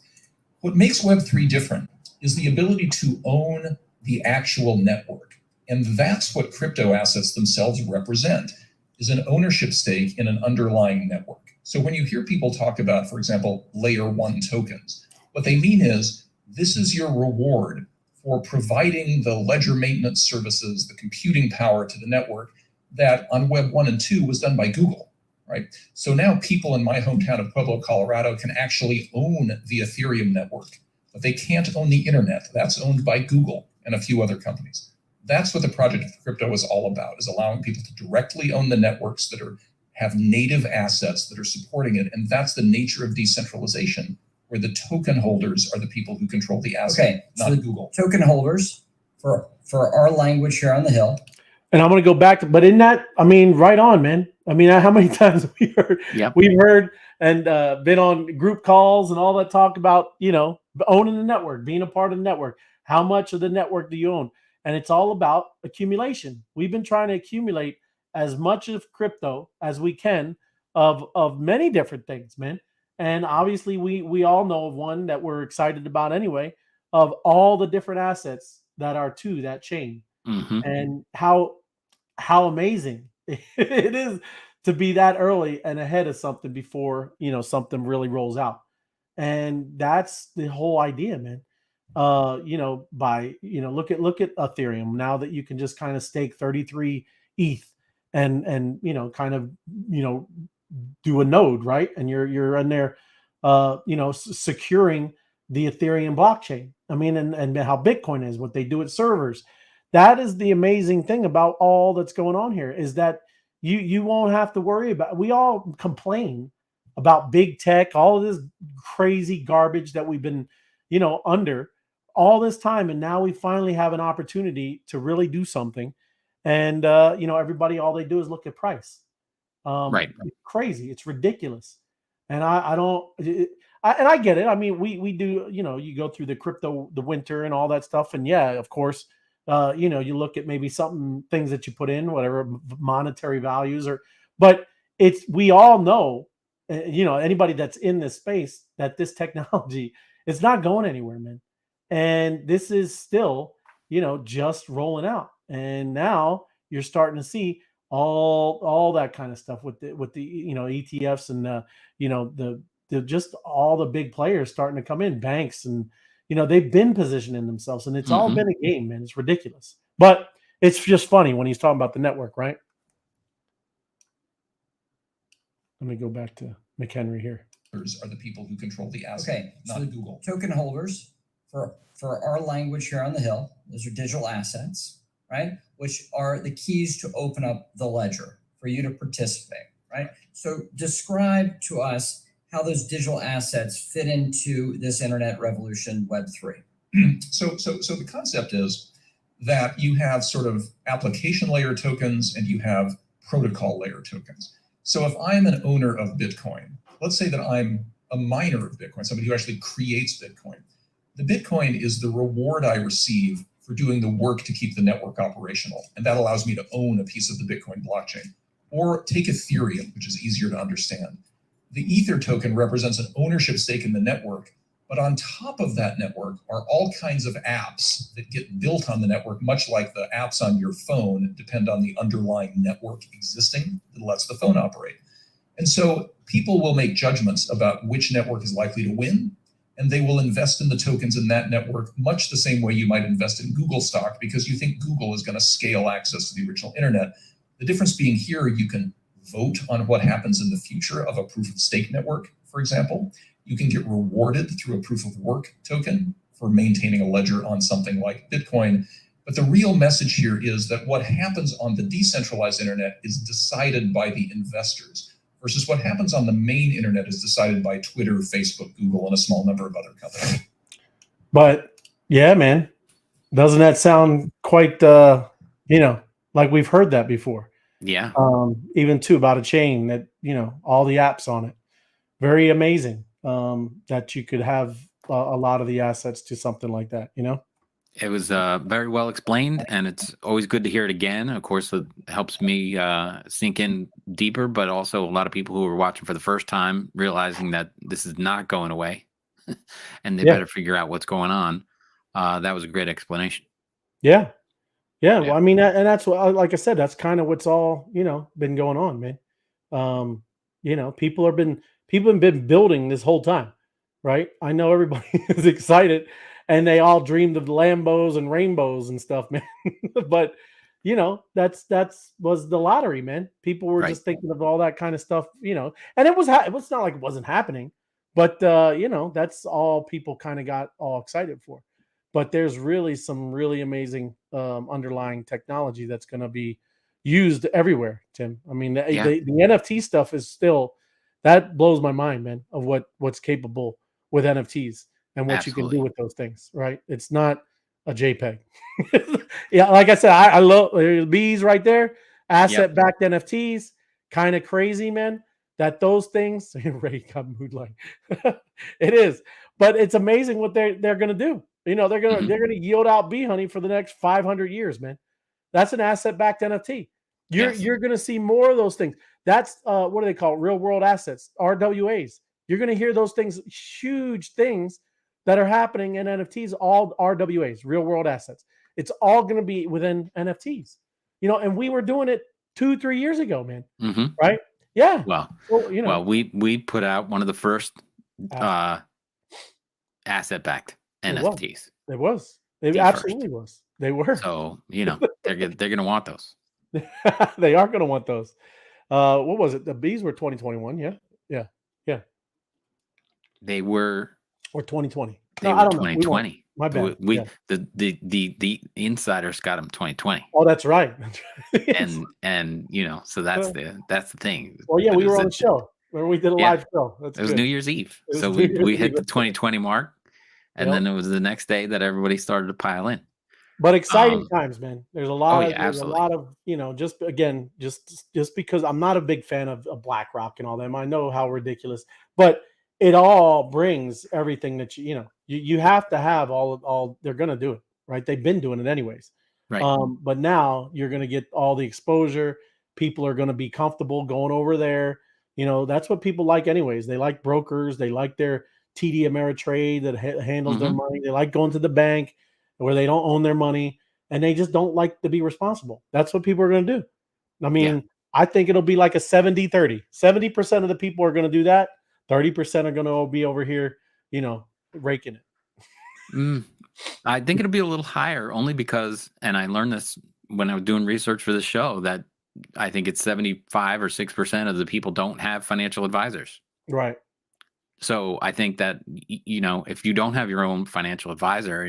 What makes Web3 different is the ability to own the actual network. And that's what crypto assets themselves represent, is an ownership stake in an underlying network. So when you hear people talk about, for example, layer 1 tokens, what they mean is this is your reward for providing the ledger maintenance services, the computing power to the network that on Web 1 and 2 was done by Google, right? So now people in my hometown of Pueblo, Colorado can actually own the Ethereum network, but they can't own the internet. That's owned by Google and a few other companies. That's what the project of crypto is all about, is allowing people to directly own the networks that have native assets that are supporting it. And that's the nature of decentralization, where the token holders are the people who control the asset, not Google. Token holders for our language here on the Hill. And I'm going to go back to, but in that, I mean, right on, man. I mean, how many times we've heard and been on group calls and all that talk about, owning the network, being a part of the network. How much of the network do you own? And it's all about accumulation. We've been trying to accumulate as much of crypto as we can of many different things, man. And obviously we all know of one that we're excited about anyway, of all the different assets that are to that chain. Hmm. And how amazing it is to be that early and ahead of something before something really rolls out. And that's the whole idea, man. By look at Ethereum now that you can just kind of stake 33 ETH and kind of do a node, right? And you're in there, securing the Ethereum blockchain. I mean, and how Bitcoin is, what they do at servers. That is the amazing thing about all that's going on here, is that you won't have to worry about. We all complain about big tech, all of this crazy garbage that we've been, under all this time, and now we finally have an opportunity to really do something. And everybody, all they do is look at price. Right. It's crazy. It's ridiculous. And I don't, and I get it. I mean, we do, you go through the winter and all that stuff. And yeah, of course, you look at maybe things that you put in, whatever monetary values but we all know, anybody that's in this space, that this technology is not going anywhere, man. And this is still, just rolling out. And now you're starting to see all that kind of stuff with the ETFs and the just all the big players starting to come in, banks, and they've been positioning themselves, and it's all been a game, man. It's ridiculous, but it's just funny when he's talking about the network, right? Let me go back to McHenry here. Are the people who control the asset, not Google. Token holders for our language here on the Hill, those are digital assets, right? Which are the keys to open up the ledger for you to participate, right? So describe to us how those digital assets fit into this internet revolution, Web3. So the concept is that you have sort of application layer tokens and you have protocol layer tokens. So if I'm an owner of Bitcoin, let's say that I'm a miner of Bitcoin, somebody who actually creates Bitcoin. The Bitcoin is the reward I receive for doing the work to keep the network operational. And that allows me to own a piece of the Bitcoin blockchain. Or take Ethereum, which is easier to understand. The Ether token represents an ownership stake in the network, but on top of that network are all kinds of apps that get built on the network, much like the apps on your phone depend on the underlying network existing that lets the phone operate. And so people will make judgments about which network is likely to win, and they will invest in the tokens in that network much the same way you might invest in Google stock, because you think Google is going to scale access to the original internet. The difference being here, you can vote on what happens in the future of a proof of stake network, for example. You can get rewarded through a proof of work token for maintaining a ledger on something like Bitcoin. But the real message here is that what happens on the decentralized internet is decided by the investors, versus what happens on the main internet is decided by Twitter, Facebook, Google, and a small number of other companies. But yeah, man, doesn't that sound quite, like we've heard that before? Yeah. Even too about a chain that, all the apps on it. Very amazing that you could have a lot of the assets to something like that, It was very well explained, and it's always good to hear it again. Of course, it helps me sink in deeper, but also a lot of people who are watching for the first time realizing that this is not going away and they better figure out what's going on. That was a great explanation. Yeah. Well, I mean, and that's what, like I said, that's kind of what's all, been going on, man. People have been building this whole time, right? I know everybody is excited and they all dreamed of Lambos and rainbows and stuff, man. But that's was the lottery, man. People were just thinking of all that kind of stuff, and it was not like it wasn't happening, but that's all people kind of got all excited for. But there's really some really amazing underlying technology that's going to be used everywhere, Tim. I mean, the NFT stuff is still, that blows my mind, man, of what's capable with NFTs and what you can do with those things, right? It's not a JPEG. Yeah, like I said, I love bees right there, asset-backed NFTs, kind of crazy, man, that those things, Ray got mood like, it is, but it's amazing what they're going to do. They're gonna yield out bee honey for the next 500 years, man. That's an asset-backed NFT. You're gonna see more of those things. That's what do they call it? Real world assets, RWAs. You're gonna hear those things, huge things that are happening in NFTs, all RWAs, real world assets. It's all gonna be within NFTs. And we were doing it 2-3 years ago, man. Right? Yeah. Well, we put out one of the first asset-backed NFTs. It was. It absolutely was. They were. So they're gonna want those. They are going to want those. What was it? The bees were 2021. Yeah. Yeah. Yeah. They were Or 2020. they No, were I don't know. We won't. 2020. My bad. Yeah. The insiders got them 2020. Oh, that's right. That's right. And so that's the thing. Well, yeah, But we it were was on the show where we did a Yeah. live show. That's It was good. New Year's Eve. It was So New Year's we hit Eve. the 2020 mark, and Yep. then it was the next day that everybody started to pile in. But exciting times, man. There's a lot of yeah, absolutely. just again, just because I'm not a big fan of BlackRock and all them. I know how ridiculous, but it all brings everything that you have to have all they're gonna do it, right? They've been doing it anyways. Right. But now you're gonna get all the exposure. People are gonna be comfortable going over there. That's what people like anyways. They like brokers, they like their TD Ameritrade that handles their money. They like going to the bank where they don't own their money, and they just don't like to be responsible. That's what people are going to do. I mean, I think it'll be like a 70-30. 70% of the people are going to do that. 30% are going to be over here, raking it. I think it'll be a little higher only because, and I learned this when I was doing research for the show, that I think it's 75 or 6% of the people don't have financial advisors. Right. So I think that, if you don't have your own financial advisor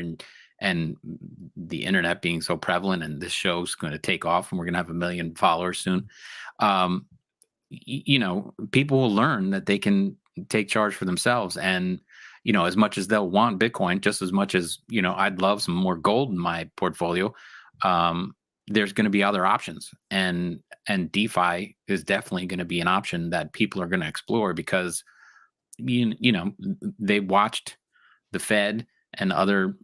and the internet being so prevalent, and this show's going to take off and we're going to have 1 million followers soon, people will learn that they can take charge for themselves. And, as much as they'll want Bitcoin, just as much as, I'd love some more gold in my portfolio, there's going to be other options. And DeFi is definitely going to be an option that people are going to explore because, they watched the Fed and other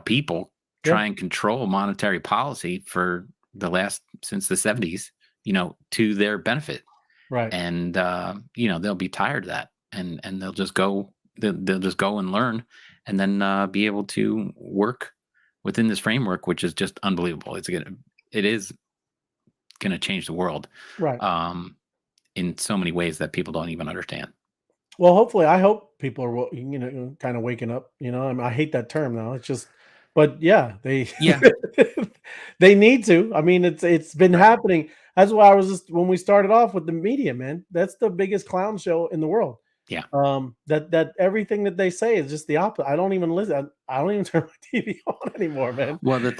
people try and control monetary policy since the 70s, to their benefit. Right. And they'll be tired of that, and they'll just go and learn, and then be able to work within this framework, which is just unbelievable. It is gonna change the world, right, in so many ways that people don't even understand. Well, hopefully, I hope people are, kind of waking up. I hate that term now. It's just, but yeah, they they need to. I mean, it's been happening. That's why I was just when we started off with the media, man. That's the biggest clown show in the world. Yeah. That everything that they say is just the opposite. I don't even listen. I don't even turn my TV on anymore, man. Well, the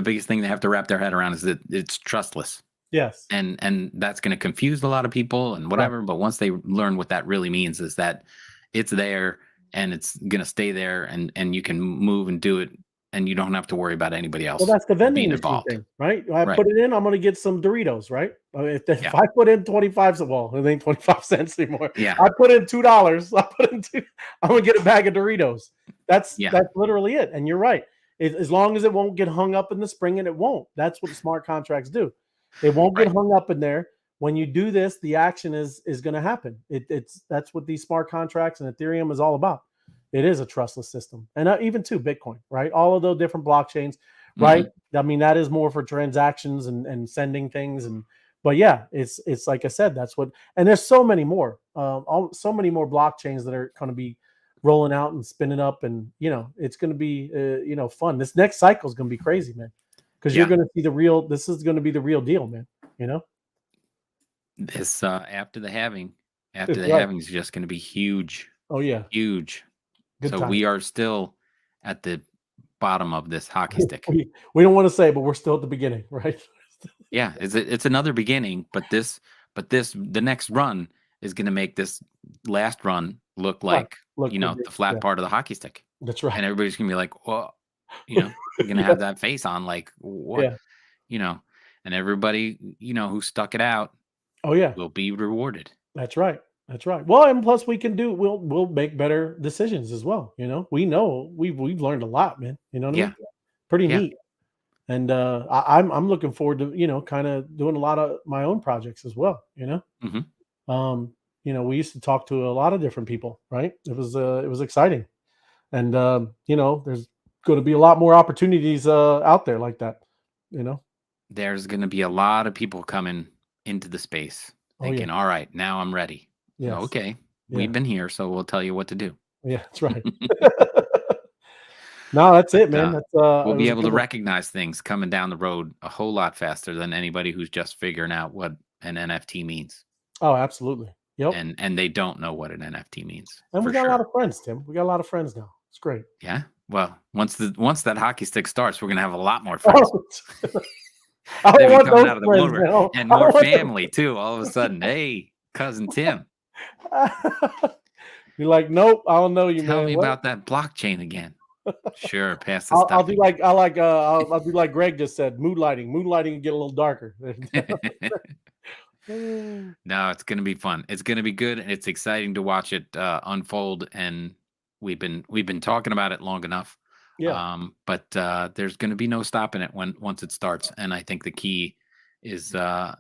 biggest thing they have to wrap their head around is that it's trustless. Yes. And that's going to confuse a lot of people and whatever. Right. But once they learn what that really means, is that it's there and it's going to stay there, and you can move and do it, and you don't have to worry about anybody else. Well, that's the vending machine involved. thing, right? I put it in, I'm going to get some Doritos, right? If I put in 25 cents, well, it ain't 25 cents anymore. Yeah. I put in $2. I'm going to get a bag of Doritos. That's literally it. And you're right. As long as it won't get hung up in the spring, and it won't. That's what smart contracts do. They won't get hung up in there. When you do this, the action is going to happen. That's what these smart contracts and Ethereum is all about. It is a trustless system, and even too Bitcoin, right? All of those different blockchains, right? I mean, that is more for transactions and sending things, but yeah, it's like I said, that's what. And there's so many more, so many more blockchains that are going to be rolling out and spinning up, and it's going to be fun. This next cycle is going to be crazy, man. Because you're going to see this is going to be the real deal, man. This after the halving is just going to be huge. Oh yeah, huge. Good so time. We are still at the bottom of this hockey stick. We don't want to say, but we're still at the beginning, right? Yeah, it's another beginning, but the next run is going to make this last run look like the flat part of the hockey stick. That's right. And everybody's going to be like, well. You're gonna have that face on, like what, and everybody, who stuck it out. Oh yeah, will be rewarded. That's right. Well, and plus we'll make better decisions as well. We know we've learned a lot, man. You know what I mean? Pretty neat. And I'm looking forward to kind of doing a lot of my own projects as well. We used to talk to a lot of different people, right? It was exciting, and there's going to be a lot more opportunities out there like that. There's going to be a lot of people coming into the space thinking, all right, now I'm ready. Yes. Okay. We've been here, so we'll tell you what to do. Yeah, that's right. No, that's it, man. Uh, That's We'll it be was a able good to one. recognize things coming down the road a whole lot faster than anybody who's just figuring out what an NFT means. Oh, absolutely. Yep. And they don't know what an NFT means. And we for got a lot sure. of friends, Tim. We got a lot of friends now. It's great. Yeah. Well, once that hockey stick starts, we're gonna have a lot more friends. I They'll don't be want coming those out of the friends woodwork. now. And I don't more want those- family too. All of a sudden, hey, cousin Tim, You're like, nope, I don't know you, tell man. me What? about that blockchain again. Sure, pass the I'll be stuffing. like I'll be like Greg just said, moonlighting and get a little darker. No, it's gonna be fun. It's gonna be good, and it's exciting to watch it unfold. And we've been talking about it long enough. Yeah. But there's gonna be no stopping it once it starts. And I think the key is the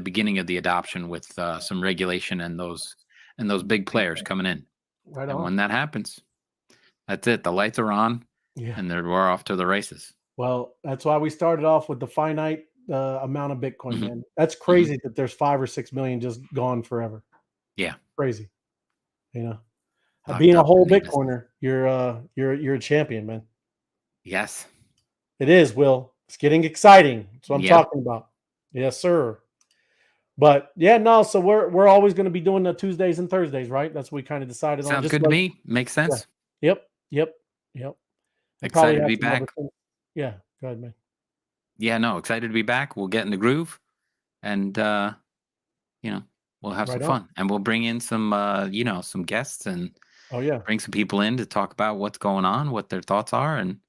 beginning of the adoption with some regulation and those big players coming in. Right And on. when that happens, that's it. The lights are on, Yeah. and we're off to the races. Well, that's why we started off with the finite amount of Bitcoin, Mhm. man. That's crazy that there's 5 or 6 million just gone forever. Yeah. Crazy. You know, Locked being a up whole in the abyss. Bitcoiner, you're a champion, man. Yes. It is, Will. It's getting exciting. That's what I'm Yep. talking about. Yes, sir. But yeah, no. So we're always going to be doing the Tuesdays and Thursdays, right? That's what we kind of decided on. Sounds Just good to like, me. Makes sense. yep. We'll Excited to have be some other back. things. Yeah, go ahead, man. Yeah, no, excited to be back. We'll get in the groove, and we'll have Right some on. fun, and we'll bring in some some guests and Oh yeah, bring some people in to talk about what's going on, what their thoughts are, and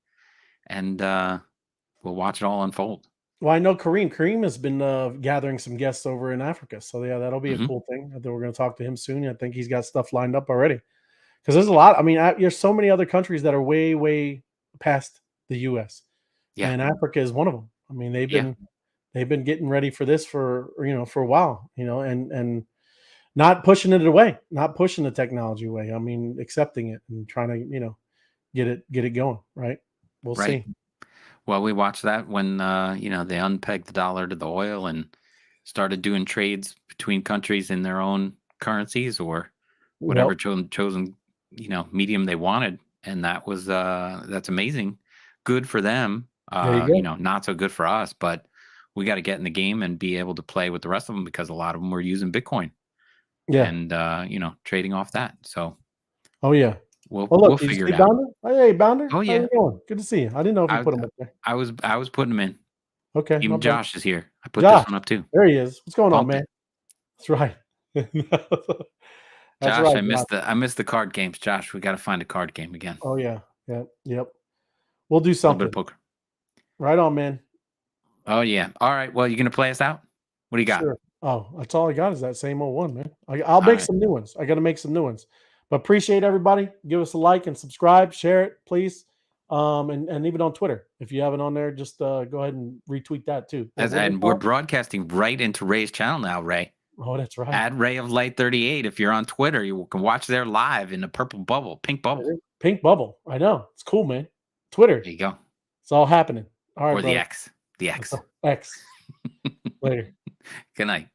we'll watch it all unfold. well, I know Kareem has been gathering some guests over in Africa, so yeah, that'll be a Mhm. cool thing. I think we're going to talk to him soon. I think he's got stuff lined up already because there's a lot. I mean, there's so many other countries that are way past the U.S. Yeah. and Africa is one of them. I mean, Yeah. they've been getting ready for this for a while, and not pushing it away, not pushing the technology away. I mean, accepting it and trying to get it going. Right? We'll Right. see. Well, we watched that when they unpegged the dollar to the oil and started doing trades between countries in their own currencies or whatever Yep. chosen medium they wanted, and that's amazing. Good for them. There you go. Not so good for us, but we got to get in the game and be able to play with the rest of them because a lot of them were using Bitcoin Yeah. and trading off that. So Oh yeah. we'll Oh, we'll look, did you figure see it out. Bounder? Hey, Bounder. Oh, How yeah. you doing? Good to see you. I didn't know if you put him up there. I was putting them in. Okay. Even my bad. Josh is here. I put Josh, this one up too. there he is. What's going on, Bumped man? it. That's right. That's Josh, right. I missed the card games. Josh, we got to find a card game again. Oh yeah. Yep. We'll do A little bit something. of poker. Right on, man. Oh yeah. All right. Well, you gonna play us out? What do you got? Sure. Oh, that's all I got is that same old one, man. I'll make right. some new ones. I got to make some new ones. But appreciate everybody. Give us a like and subscribe. Share it, please. And leave it on Twitter. If you have it on there, just go ahead and retweet that too. And we're broadcasting right into Ray's channel now, Ray. Oh, that's right. At Ray of Light 38. If you're on Twitter, you can watch there live in the purple bubble, pink bubble. Pink bubble. I know. It's cool, man. Twitter. There you go. It's all happening. All right, Or the brother. X. The X. X. Later. Good night.